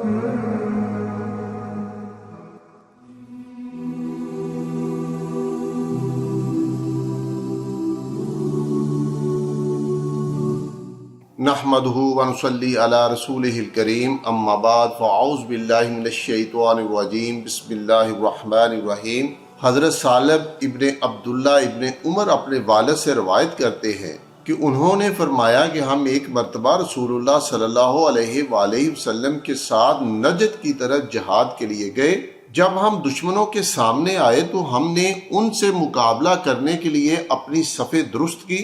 نحمدہ ونصلی علی رسولہ الکریم، اما بعد فاعوذ باللہ من الشیطان الرجیم، بسم اللہ الرحمن الرحیم۔ حضرت سالب ابن عبداللہ ابن عمر اپنے والد سے روایت کرتے ہیں کہ انہوں نے فرمایا کہ ہم ایک مرتبہ رسول اللہ صلی اللہ علیہ وآلہ وسلم کے ساتھ نجد کی طرف جہاد کے لیے گئے۔ جب ہم دشمنوں کے سامنے آئے تو ہم نے ان سے مقابلہ کرنے کے لیے اپنی صفیں درست کی۔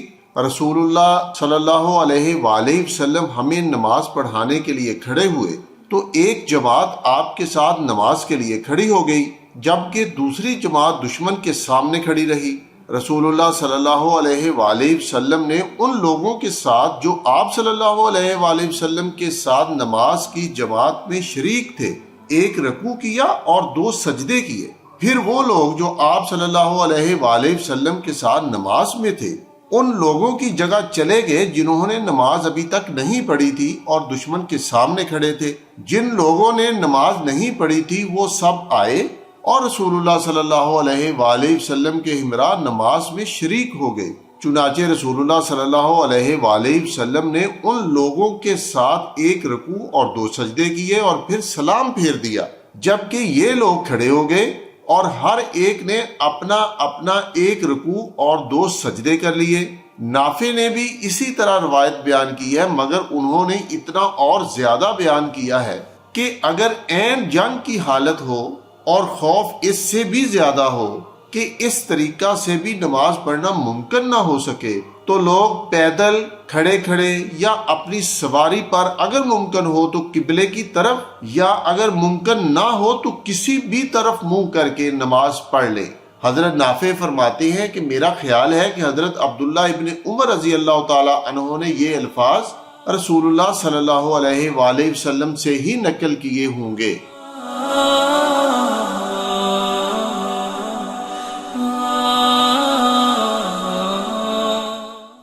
رسول اللہ صلی اللہ علیہ وآلہ وسلم ہمیں نماز پڑھانے کے لیے کھڑے ہوئے تو ایک جماعت آپ کے ساتھ نماز کے لیے کھڑی ہو گئی، جبکہ دوسری جماعت دشمن کے سامنے کھڑی رہی۔ رسول اللہ صلی اللہ علیہ وآلہ وسلم نے ان لوگوں کے ساتھ جو آپ صلی اللہ علیہ وآلہ وسلم کے ساتھ نماز کی جماعت میں شریک تھے، ایک رکوع کیا اور 2 سجدے کیے۔ پھر وہ لوگ جو آپ صلی اللہ علیہ وآلہ وسلم کے ساتھ نماز میں تھے ان لوگوں کی جگہ چلے گئے جنہوں نے نماز ابھی تک نہیں پڑھی تھی اور دشمن کے سامنے کھڑے تھے۔ جن لوگوں نے نماز نہیں پڑھی تھی وہ سب آئے اور رسول اللہ صلی اللہ علیہ وآلہ وسلم کے ہمراہ نماز میں شریک ہو گئے۔ چنانچہ رسول اللہ صلی اللہ علیہ وآلہ وسلم نے ان لوگوں کے ساتھ ایک رکوع اور 2 سجدے کیے اور پھر سلام پھیر دیا، جبکہ یہ لوگ کھڑے ہو گئے اور ہر ایک نے اپنا اپنا ایک رکوع اور 2 سجدے کر لیے۔ نافع نے بھی اسی طرح روایت بیان کی ہے، مگر انہوں نے اتنا اور زیادہ بیان کیا ہے کہ اگر عین جنگ کی حالت ہو اور خوف اس سے بھی زیادہ ہو کہ اس طریقہ سے بھی نماز پڑھنا ممکن نہ ہو سکے تو لوگ پیدل کھڑے کھڑے یا اپنی سواری پر اگر ممکن ہو تو قبلے کی طرف یا اگر ممکن نہ ہو تو کسی بھی طرف منہ کر کے نماز پڑھ لیں۔ حضرت نافع فرماتے ہیں کہ میرا خیال ہے کہ حضرت عبداللہ ابن عمر رضی اللہ تعالی عنہ نے یہ الفاظ رسول اللہ صلی اللہ علیہ وآلہ وسلم سے ہی نقل کیے ہوں گے۔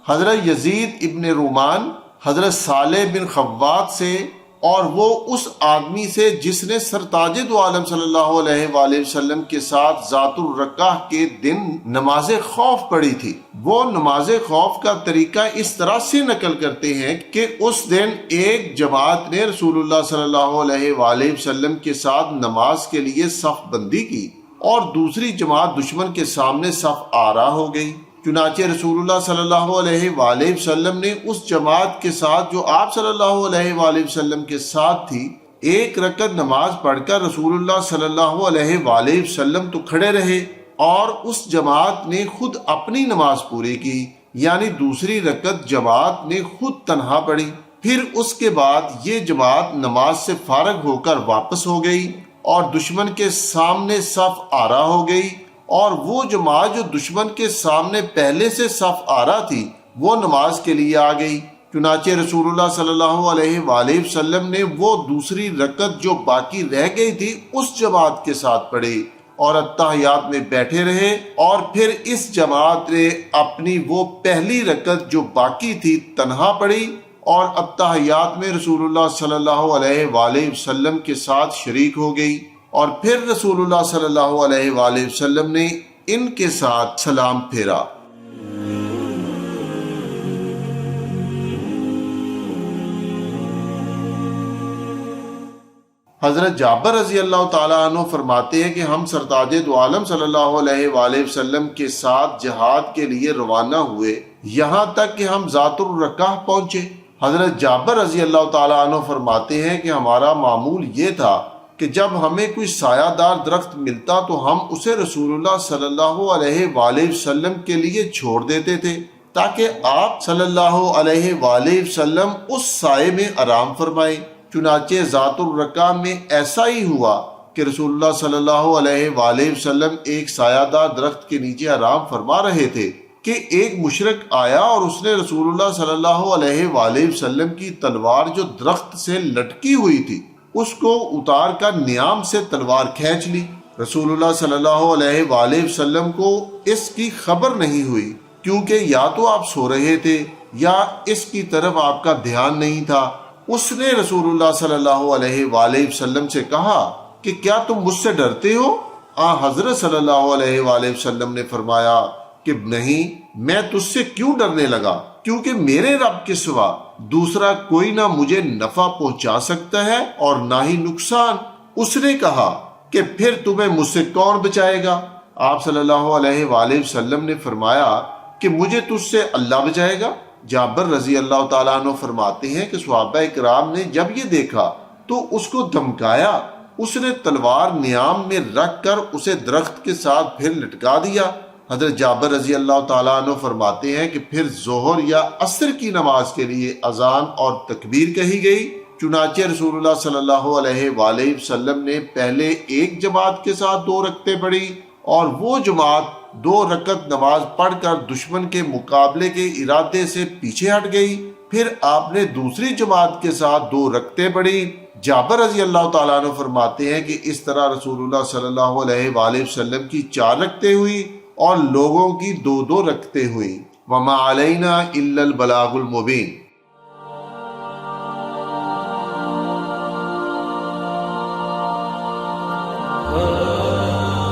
حضرت یزید ابن رومان حضرت صالح بن خوات سے اور وہ اس آدمی سے جس نے سرتاج دو عالم صلی اللہ علیہ وآلہ وسلم کے ساتھ ذات الرقہ کے دن نماز خوف پڑھی تھی، وہ نماز خوف کا طریقہ اس طرح سے نقل کرتے ہیں کہ اس دن ایک جماعت نے رسول اللہ صلی اللہ علیہ وآلہ وسلم کے ساتھ نماز کے لیے صف بندی کی اور دوسری جماعت دشمن کے سامنے صف آرا ہو گئی۔ چنانچہ رسول اللہ صلی اللہ علیہ وآلہ وسلم نے اس جماعت کے ساتھ جو آپ صلی اللہ علیہ وآلہ وسلم کے ساتھ تھی ایک رکعت نماز پڑھ کر رسول اللہ صلی اللہ علیہ وآلہ وسلم تو کھڑے رہے اور اس جماعت نے خود اپنی نماز پوری کی، یعنی دوسری رکعت جماعت نے خود تنہا پڑھی۔ پھر اس کے بعد یہ جماعت نماز سے فارغ ہو کر واپس ہو گئی اور دشمن کے سامنے صف آرا ہو گئی، اور وہ جماعت جو دشمن کے سامنے پہلے سے صف آرا تھی وہ نماز کے لیے آ گئی۔ چنانچہ رسول اللہ صلی اللہ علیہ وآلہ وسلم نے وہ دوسری رکعت جو باقی رہ گئی تھی اس جماعت کے ساتھ پڑھی اور اتحیات میں بیٹھے رہے، اور پھر اس جماعت نے اپنی وہ پہلی رکعت جو باقی تھی تنہا پڑھی اور اتحیات میں رسول اللہ صلی اللہ علیہ وآلہ وسلم کے ساتھ شریک ہو گئی، اور پھر رسول اللہ صلی اللہ علیہ وآلہ وسلم نے ان کے ساتھ سلام پھیرا۔ حضرت جابر رضی اللہ تعالیٰ عنہ فرماتے ہیں کہ ہم سرتاج دو عالم صلی اللہ علیہ وآلہ وسلم کے ساتھ جہاد کے لیے روانہ ہوئے یہاں تک کہ ہم ذات الرقہ پہنچے۔ حضرت جابر رضی اللہ تعالیٰ عنہ فرماتے ہیں کہ ہمارا معمول یہ تھا کہ جب ہمیں کوئی سایہ دار درخت ملتا تو ہم اسے رسول اللہ صلی اللہ علیہ وآلہ وسلم کے لیے چھوڑ دیتے تھے تاکہ آپ صلی اللہ علیہ وآلہ وسلم اس سائے میں آرام فرمائیں۔ چنانچہ ذات الرقہ میں ایسا ہی ہوا کہ رسول اللہ صلی اللہ علیہ وآلہ وسلم ایک سایہ دار درخت کے نیچے آرام فرما رہے تھے کہ ایک مشرک آیا اور اس نے رسول اللہ صلی اللہ علیہ وآلہ وسلم کی تلوار جو درخت سے لٹکی ہوئی تھی اس کو اتار کر نیام سے تلوار کھینچ لی۔ رسول اللہ صلی اللہ علیہ وآلہ وسلم کو اس کی خبر نہیں ہوئی، کیونکہ یا تو آپ سو رہے تھے یا اس کی طرف آپ کا دھیان نہیں تھا۔ اس نے رسول اللہ صلی اللہ علیہ وآلہ وسلم سے کہا کہ کیا تم مجھ سے ڈرتے ہو؟ حضرت صلی اللہ علیہ وآلہ وسلم نے فرمایا کہ نہیں، میں تجھ سے کیوں ڈرنے لگا، کیونکہ میرے رب کے سوا دوسرا کوئی نہ مجھے نفع پہنچا سکتا ہے اور نہ ہی نقصان۔ اس نے کہا کہ پھر تمہیں مجھ سے کون بچائے گا؟ آپ صلی اللہ علیہ وآلہ وسلم نے فرمایا کہ مجھے تجھ سے اللہ بچائے گا۔ جابر رضی اللہ تعالیٰ عنہ فرماتے ہیں کہ صحابہ کرام نے جب یہ دیکھا تو اس کو دھمکایا، اس نے تلوار نیام میں رکھ کر اسے درخت کے ساتھ پھر لٹکا دیا۔ حضرت جابر رضی اللہ تعالیٰ عنہ فرماتے ہیں کہ پھر ظہر یا عصر کی نماز کے لیے اذان اور تکبیر کہی گئی۔ چنانچہ رسول اللہ صلی اللہ علیہ وآلہ وسلم نے پہلے ایک جماعت کے ساتھ 2 رکعتیں پڑھی اور وہ جماعت 2 رکعت نماز پڑھ کر دشمن کے مقابلے کے ارادے سے پیچھے ہٹ گئی۔ پھر آپ نے دوسری جماعت کے ساتھ 2 رکعتیں پڑھی۔ جابر رضی اللہ تعالیٰ عنہ فرماتے ہیں کہ اس طرح رسول اللہ صلی اللہ علیہ وآلہ وسلم کی 4 رکعتیں ہوئی اور لوگوں کی 2 رکعتیں ہوئی۔ وما علینا الا البلاغ المبین۔